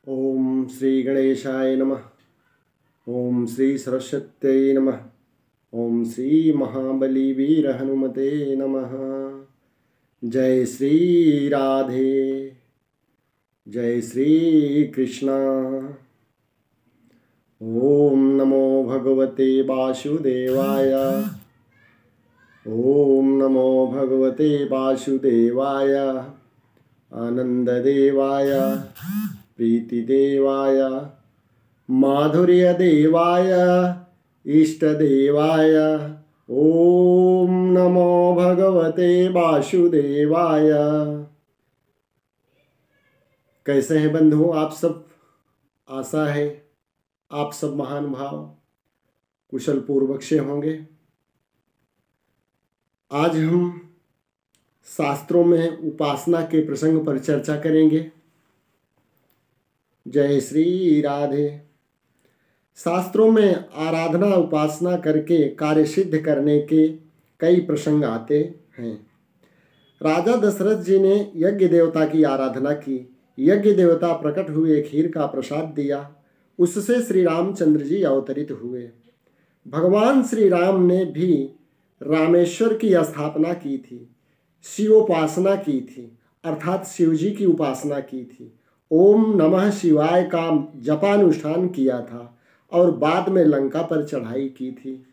ओम श्री गणेशाय नमः। ओम श्री सरस्वत्यै नमः। ओम श्री महाबली वीर हनुमते नमः। जय श्री राधे। जय श्री कृष्णा। ओम नमो भगवते वासुदेवाय। ओम नमो भगवते वासुदेवाय, आनंददेवाय, प्रीतिदेवाय, माधुर्यदेवाय, इष्टदेवाय। ओम नमो भगवते वासुदेवाय। कैसे हैं बंधुओं आप सब? आशा है आप सब महानुभाव कुशल पूर्वक से होंगे। आज हम शास्त्रों में उपासना के प्रसंग पर चर्चा करेंगे। जय श्री राधे। शास्त्रों में आराधना उपासना करके कार्य सिद्ध करने के कई प्रसंग आते हैं। राजा दशरथ जी ने यज्ञ देवता की आराधना की। यज्ञ देवता प्रकट हुए, खीर का प्रसाद दिया। उससे श्री रामचंद्र जी अवतरित हुए। भगवान श्री राम ने भी रामेश्वर की स्थापना की थी, शिवोपासना की थी, अर्थात शिव जी की उपासना की थी। ओम नमः शिवाय का जपानुष्ठान किया था और बाद में लंका पर चढ़ाई की थी।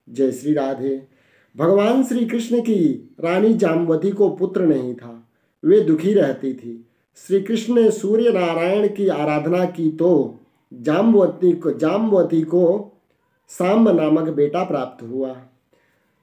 जय श्री राधे। भगवान श्री कृष्ण की रानी जाम्बवती को पुत्र नहीं था, वे दुखी रहती थी। श्री कृष्ण ने सूर्य नारायण की आराधना की तो जाम्बवती को सांब नामक बेटा प्राप्त हुआ।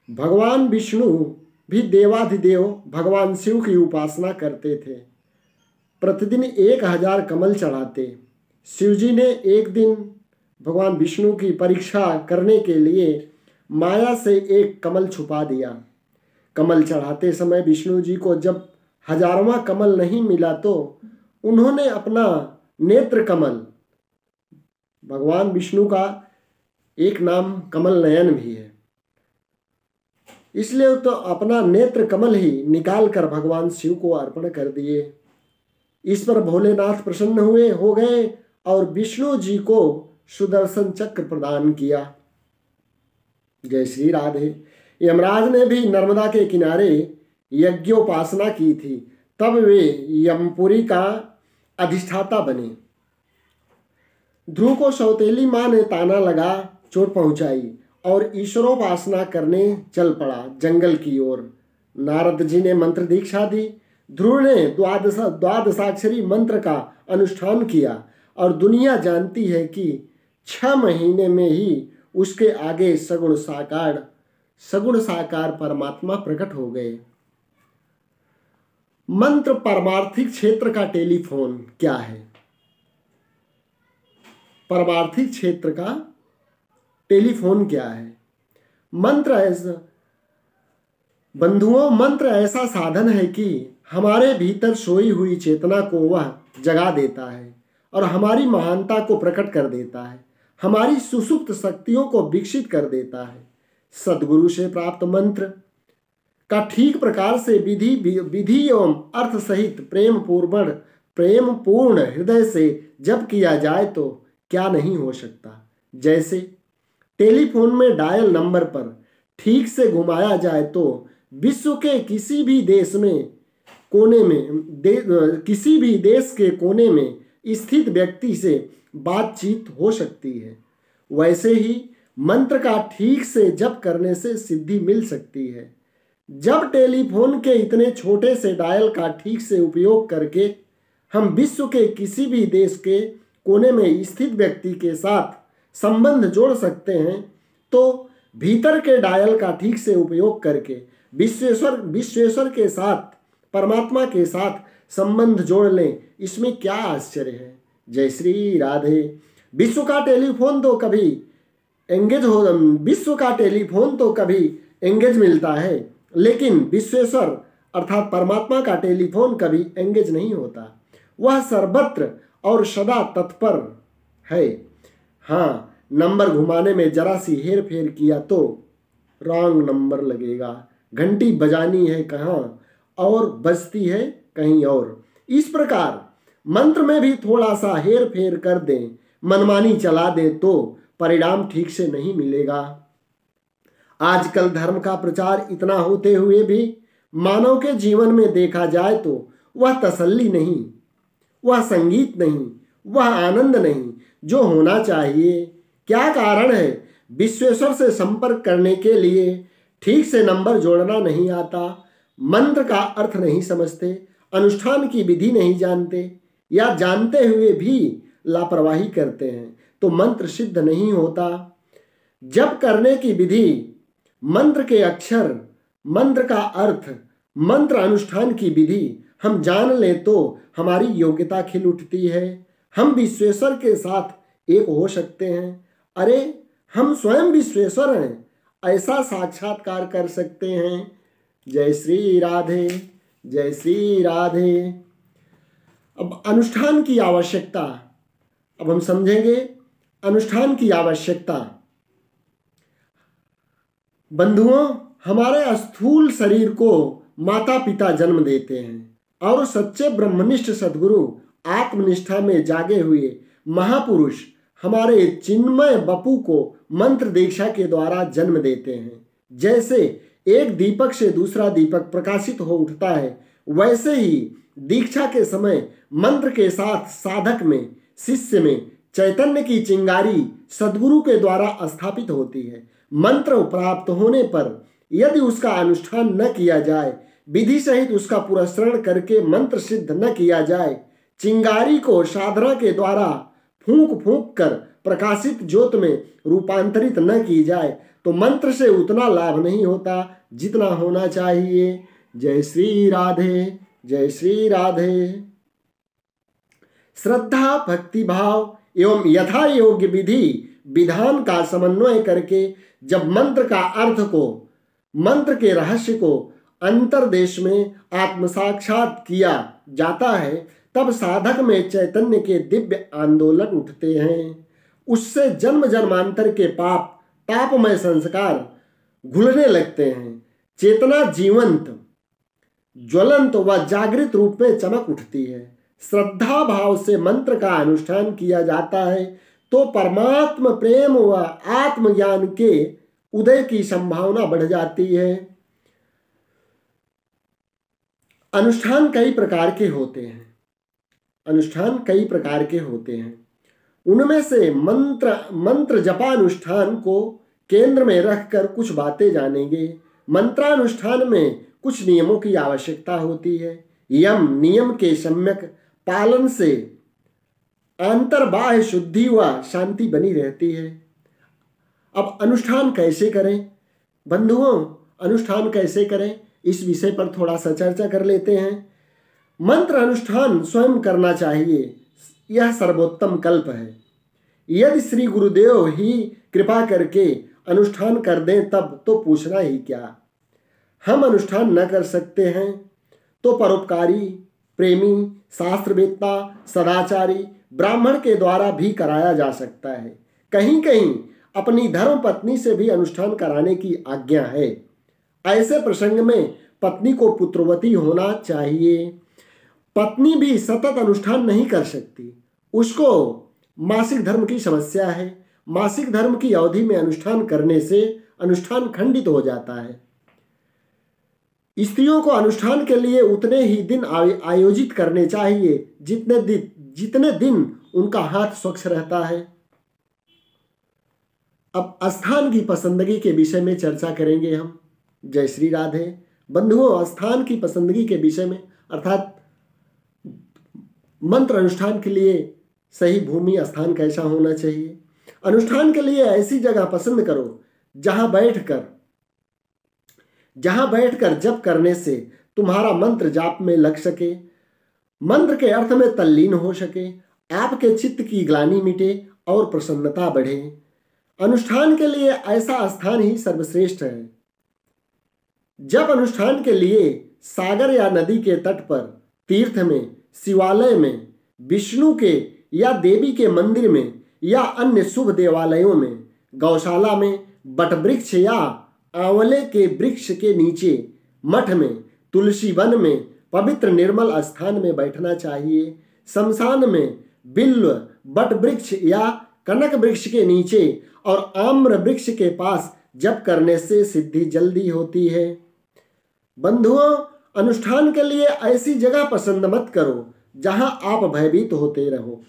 भगवान विष्णु भी देवाधिदेव भगवान शिव की उपासना करते थे। प्रतिदिन 1000 कमल चढ़ाते। शिवजी ने एक दिन भगवान विष्णु की परीक्षा करने के लिए माया से एक कमल छुपा दिया। कमल चढ़ाते समय विष्णु जी को जब 1000वां कमल नहीं मिला तो उन्होंने अपना नेत्र कमल, भगवान विष्णु का एक नाम कमल नयन भी है, इसलिए तो अपना नेत्र कमल ही निकाल कर भगवान शिव को अर्पण कर दिए। इस पर भोलेनाथ प्रसन्न हो गए और विष्णु जी को सुदर्शन चक्र प्रदान किया। जय श्री राधे। यमराज ने भी नर्मदा के किनारे यज्ञोपासना की थी, तब वे यमपुरी का अधिष्ठाता बने। ध्रुव को सौतेली माँ ने ताना लगा चोट पहुंचाई और ईश्वरोपासना करने चल पड़ा जंगल की ओर। नारद जी ने मंत्र दीक्षा दी। ध्रुव ने द्वादशाक्षरी मंत्र का अनुष्ठान किया और दुनिया जानती है कि 6 महीने में ही उसके आगे सगुण साकार परमात्मा प्रकट हो गए। मंत्र परमार्थिक क्षेत्र का टेलीफोन क्या है? परमार्थिक क्षेत्र का टेलीफोन क्या है? मंत्र ऐसा साधन है कि हमारे भीतर सोई हुई चेतना को वह जगा देता है और हमारी महानता को प्रकट कर देता है, हमारी सुसुप्त शक्तियों को विकसित कर देता है। सद्गुरु से प्राप्त मंत्र का ठीक प्रकार से विधि एवं अर्थ सहित प्रेम पूर्ण हृदय से जप किया जाए तो क्या नहीं हो सकता। जैसे टेलीफोन में डायल नंबर पर ठीक से घुमाया जाए तो विश्व के किसी भी देश के कोने में स्थित व्यक्ति से बातचीत हो सकती है। वैसे ही मंत्र का ठीक से जप करने से सिद्धि मिल सकती है। जब टेलीफोन के इतने छोटे से डायल का ठीक से उपयोग करके हम विश्व के किसी भी देश के कोने में स्थित व्यक्ति के साथ संबंध जोड़ सकते हैं, तो भीतर के डायल का ठीक से उपयोग करके विश्वेश्वर के साथ, परमात्मा के साथ संबंध जोड़ लें, इसमें क्या आश्चर्य है। जय श्री राधे। विश्व का टेलीफोन तो कभी एंगेज मिलता है, लेकिन विश्वेश्वर अर्थात परमात्मा का टेलीफोन कभी एंगेज नहीं होता। वह सर्वत्र और सदा तत्पर है। हाँ, नंबर घुमाने में जरा सी हेर फेर किया तो रॉन्ग नंबर लगेगा। घंटी बजानी है कहाँ और बजती है कहीं और। इस प्रकार मंत्र में भी थोड़ा सा हेर फेर कर दें, मनमानी चला दें तो परिणाम ठीक से नहीं मिलेगा। आजकल धर्म का प्रचार इतना होते हुए भी मानव के जीवन में देखा जाए तो वह तसल्ली नहीं, वह संगीत नहीं, वह आनंद नहीं जो होना चाहिए। क्या कारण है? विश्वेश्वर से संपर्क करने के लिए ठीक से नंबर जोड़ना नहीं आता, मंत्र का अर्थ नहीं समझते, अनुष्ठान की विधि नहीं जानते या जानते हुए भी लापरवाही करते हैं तो मंत्र सिद्ध नहीं होता। जब करने की विधि, मंत्र के अक्षर, मंत्र का अर्थ, मंत्र अनुष्ठान की विधि हम जान लें तो हमारी योग्यता खिल उठती है। हम विश्वेश्वर के साथ एक हो सकते हैं। अरे हम स्वयं विश्वेश्वर हैं, ऐसा साक्षात्कार कर सकते हैं। जय श्री राधे, जय श्री राधे। अब अनुष्ठान की आवश्यकता, अब हम समझेंगे अनुष्ठान की आवश्यकता। बंधुओं, हमारे स्थूल शरीर को माता पिता जन्म देते हैं और सच्चे ब्रह्मनिष्ठ सद्गुरु आत्मनिष्ठा में जागे हुए महापुरुष हमारे चिन्मय बपू को मंत्र दीक्षा के द्वारा जन्म देते हैं। जैसे एक दीपक से दूसरा दीपक प्रकाशित हो उठता है, वैसे ही दीक्षा के समय मंत्र के साथ साधक में, शिष्य में चैतन्य की चिंगारी सद्गुरु के द्वारा स्थापित होती है। मंत्र प्राप्त होने पर यदि उसका अनुष्ठान न किया जाए, विधि सहित उसका पुरस्करण करके मंत्र सिद्ध न किया जाए, चिंगारी को साधना के द्वारा फूंक फूंक कर प्रकाशित ज्योत में रूपांतरित न की जाए तो मंत्र से उतना लाभ नहीं होता जितना होना चाहिए। जय श्री राधे, जय श्री राधे। श्रद्धा, भक्ति भाव एवं यथा योग्य विधि विधान का समन्वय करके जब मंत्र का अर्थ को, मंत्र के रहस्य को अंतर्देश में आत्मसाक्षात किया जाता है, तब साधक में चैतन्य के दिव्य आंदोलन उठते हैं। उससे जन्म जन्मांतर के पाप, तापमय संस्कार घुलने लगते हैं। चेतना जीवंत, ज्वलंत व जागृत रूप में चमक उठती है। श्रद्धा भाव से मंत्र का अनुष्ठान किया जाता है तो परमात्म प्रेम व आत्मज्ञान के उदय की संभावना बढ़ जाती है। अनुष्ठान कई प्रकार के होते हैं। अनुष्ठान कई प्रकार के होते हैं। उनमें से मंत्र जपानुष्ठान को केंद्र में रखकर कुछ बातें जानेंगे। मंत्रानुष्ठान में कुछ नियमों की आवश्यकता होती है। यम नियम के सम्यक पालन से अंतर्बाह्य शुद्धि व शांति बनी रहती है। अब अनुष्ठान कैसे करें? बंधुओं, अनुष्ठान कैसे करें इस विषय पर थोड़ा सा चर्चा कर लेते हैं। मंत्र अनुष्ठान स्वयं करना चाहिए, यह सर्वोत्तम कल्प है। यदि श्री गुरुदेव ही कृपा करके अनुष्ठान कर दें तब तो पूछना ही क्या। हम अनुष्ठान न कर सकते हैं तो परोपकारी, प्रेमी, शास्त्रवेत्ता, सदाचारी ब्राह्मण के द्वारा भी कराया जा सकता है। कहीं कहीं अपनी धर्म पत्नी से भी अनुष्ठान कराने की आज्ञा है। ऐसे प्रसंग में पत्नी को पुत्रवती होना चाहिए। पत्नी भी सतत अनुष्ठान नहीं कर सकती, उसको मासिक धर्म की समस्या है। मासिक धर्म की अवधि में अनुष्ठान करने से अनुष्ठान खंडित हो जाता है। स्त्रियों को अनुष्ठान के लिए उतने ही दिन आयोजित करने चाहिए जितने दिन उनका हाथ स्वच्छ रहता है। अब स्थान की पसंदगी के विषय में चर्चा करेंगे हम। जय श्री राधे। बंधुओं, स्थान की पसंदगी के विषय में अर्थात मंत्र अनुष्ठान के लिए सही भूमि, स्थान कैसा होना चाहिए। अनुष्ठान के लिए ऐसी जगह पसंद करो जहां बैठकर जप करने से तुम्हारा मंत्र जाप में लग सके, मंत्र के अर्थ में तल्लीन हो सके, आपके चित्त की ग्लानि मिटे और प्रसन्नता बढ़े। अनुष्ठान के लिए ऐसा स्थान ही सर्वश्रेष्ठ है। जब अनुष्ठान के लिए सागर या नदी के तट पर, तीर्थ में, शिवालय में, विष्णु के या देवी के मंदिर में या अन्य शुभ देवालयों में, गौशाला में, बटवृक्ष या आंवले के वृक्ष के नीचे, मठ में, तुलसी वन में, पवित्र निर्मल स्थान में बैठना चाहिए। शमशान में बिल्व, बट वृक्ष या कनक वृक्ष के नीचे और आम्र वृक्ष के पास जप करने से सिद्धि जल्दी होती है। बंधुओं, अनुष्ठान के लिए ऐसी जगह पसंद मत करो जहां आप भयभीत होते रहो,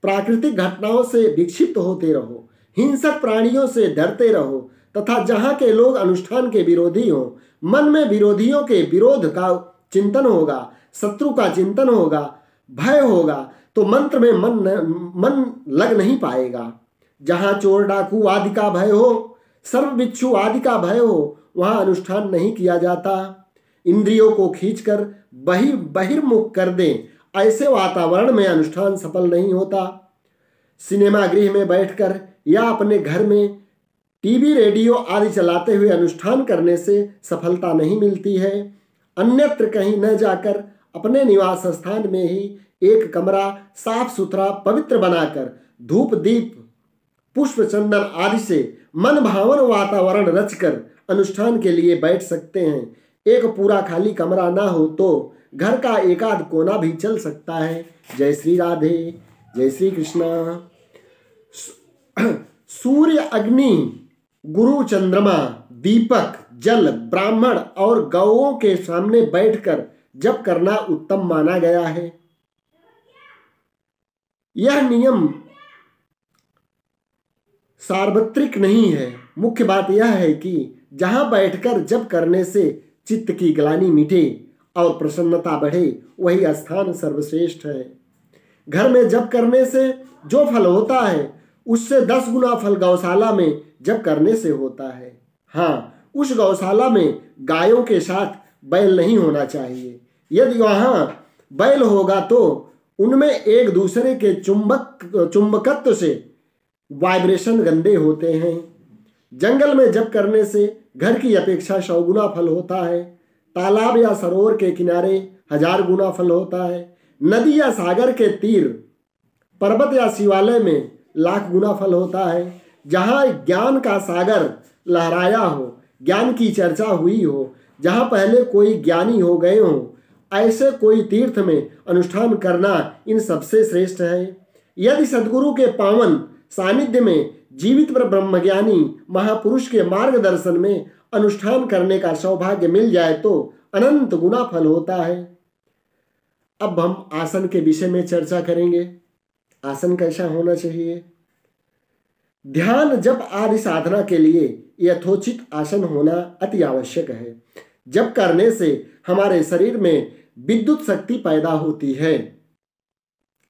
प्राकृतिक घटनाओं से विक्षिप्त होते रहो, हिंसक प्राणियों से डरते रहो तथा जहां के लोग अनुष्ठान के विरोधी हों। मन में विरोधियों के विरोध का चिंतन होगा, शत्रु का चिंतन होगा, भय होगा तो मंत्र में मन लग नहीं पाएगा। जहां चोर डाकू आदि का भय हो, सर्व बिच्छू आदि का भय हो, वहां अनुष्ठान नहीं किया जाता। इंद्रियों को खींचकर बहिर्मुख कर दें, ऐसे वातावरण में अनुष्ठान सफल नहीं होता। सिनेमा गृह में बैठकर या अपने घर में टीवी, रेडियो आदि चलाते हुए अनुष्ठान करने से सफलता नहीं मिलती है। अन्यत्र कहीं न जाकर अपने निवास स्थान में ही एक कमरा साफ सुथरा पवित्र बनाकर धूप, दीप, पुष्प, चंदन आदि से मन भावन वातावरण रचकर अनुष्ठान के लिए बैठ सकते हैं। एक पूरा खाली कमरा ना हो तो घर का एकाध कोना भी चल सकता है। जय श्री राधे, जय श्री कृष्णा। सूर्य, अग्नि, गुरु, चंद्रमा, दीपक, जल, ब्राह्मण और गौओं के सामने बैठकर जप करना उत्तम माना गया है। यह नियम सार्वत्रिक नहीं है। मुख्य बात यह है कि जहां बैठकर जप करने से चित्त की ग्लानि मिटे और प्रसन्नता बढ़े, वही स्थान सर्वश्रेष्ठ है। घर में जप करने से जो फल होता है उससे 10 गुना फल गौशाला में जप करने से होता है। हाँ, उस गौशाला में गायों के साथ बैल नहीं होना चाहिए। यदि वहां बैल होगा तो उनमें एक दूसरे के चुंबकत्व से वाइब्रेशन गंदे होते हैं। जंगल में जप करने से घर की अपेक्षा 100 गुना फल होता है। तालाब या सरोवर के किनारे 1000 गुना फल होता है। नदी या सागर के तीर, पर्वत या शिवालय में लाख गुना फल होता है। जहाँ ज्ञान का सागर लहराया हो, ज्ञान की चर्चा हुई हो, जहाँ पहले कोई ज्ञानी हो गए हों, ऐसे कोई तीर्थ में अनुष्ठान करना इन सबसे श्रेष्ठ है। यदि सद्गुरु के पावन सानिध्य में जीवित ब्रह्मज्ञानी महापुरुष के मार्गदर्शन में अनुष्ठान करने का सौभाग्य मिल जाए तो अनंत गुना फल होता है। अब हम आसन के विषय में चर्चा करेंगे। आसन कैसा होना चाहिए? ध्यान, जप आदि साधना के लिए यथोचित आसन होना अति आवश्यक है। जप करने से हमारे शरीर में विद्युत शक्ति पैदा होती है।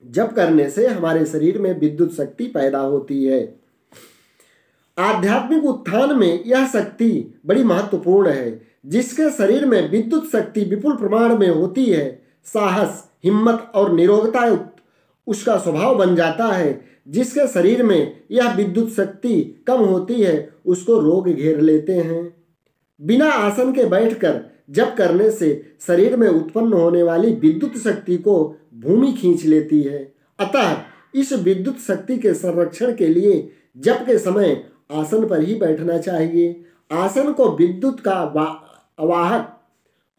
जप करने से हमारे शरीर में विद्युत शक्ति पैदा होती है। आध्यात्मिक उत्थान में यह शक्ति बड़ी महत्वपूर्ण है। जिसके शरीर में विद्युत शक्ति विपुल प्रमाण में होती है, साहस, हिम्मत और निरोगता उसका स्वभाव बन जाता है। जिसके शरीर में यह विद्युत शक्ति कम होती है, उसको रोग घेर लेते हैं। बिना आसन के बैठकर जप करने से शरीर में उत्पन्न होने वाली विद्युत शक्ति को भूमि खींच लेती है। अतः इस विद्युत शक्ति के संरक्षण के लिए जप के समय आसन पर ही बैठना चाहिए। आसन को विद्युत का वाहक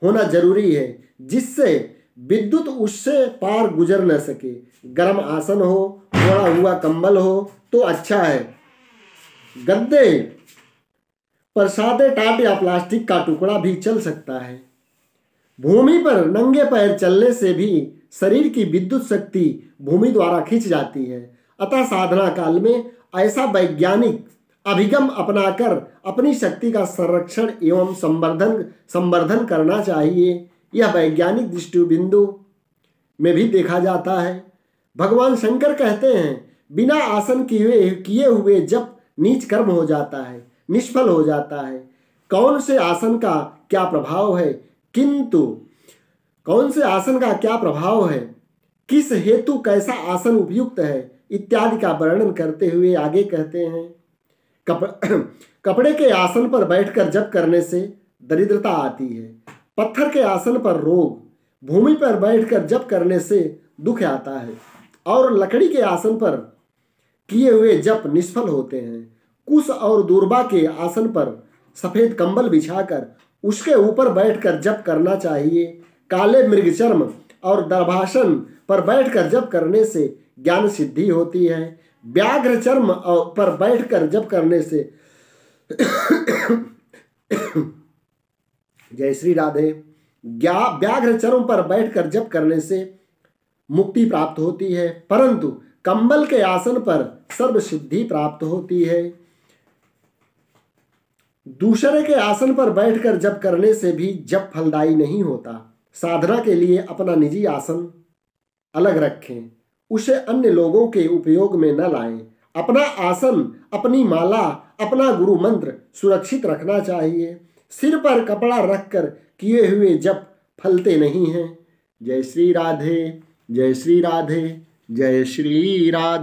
होना जरूरी है, जिससे विद्युत उससे पार गुजर न सके। गर्म आसन हो, मोड़ा हुआ कंबल हो तो अच्छा है। गद्दे पर सादे टाट या प्लास्टिक का टुकड़ा भी चल सकता है। भूमि पर नंगे पैर चलने से भी शरीर की विद्युत शक्ति भूमि द्वारा खींच जाती है। अतः साधना काल में ऐसा वैज्ञानिक अभिगम अपनाकर अपनी शक्ति का संरक्षण एवं संवर्धन करना चाहिए। यह वैज्ञानिक दृष्टि बिंदु में भी देखा जाता है। भगवान शंकर कहते हैं, बिना आसन किए हुए जप नीच कर्म हो जाता है, निष्फल हो जाता है। कौन से आसन का क्या प्रभाव है, किस हेतु कैसा आसन उपयुक्त है इत्यादि का वर्णन करते हुए आगे कहते हैं, कपड़े के आसन पर बैठकर जप करने से दरिद्रता आती है। पत्थर के आसन पर रोग, भूमि पर बैठकर जप करने से दुख आता है और लकड़ी के आसन पर किए हुए जप निष्फल होते हैं। कुश और दूर्बा के आसन पर सफेद कंबल बिछाकर उसके ऊपर बैठकर जप करना चाहिए। काले मृगचर्म और दर्भासन पर बैठकर जप करने से ज्ञान सिद्धि होती है। व्याघ्र चर्म पर बैठकर जप करने से जय श्री राधे। व्याघ्र चर्म पर बैठकर जप करने से मुक्ति प्राप्त होती है, परंतु कंबल के आसन पर सर्व सिद्धि प्राप्त होती है। दूसरे के आसन पर बैठकर जप करने से भी जप फलदायी नहीं होता। साधना के लिए अपना निजी आसन अलग रखें, उसे अन्य लोगों के उपयोग में न लाएं। अपना आसन, अपनी माला, अपना गुरु मंत्र सुरक्षित रखना चाहिए। सिर पर कपड़ा रखकर किए हुए जप फलते नहीं हैं। जय श्री राधे, जय श्री राधे, जय श्री राधे।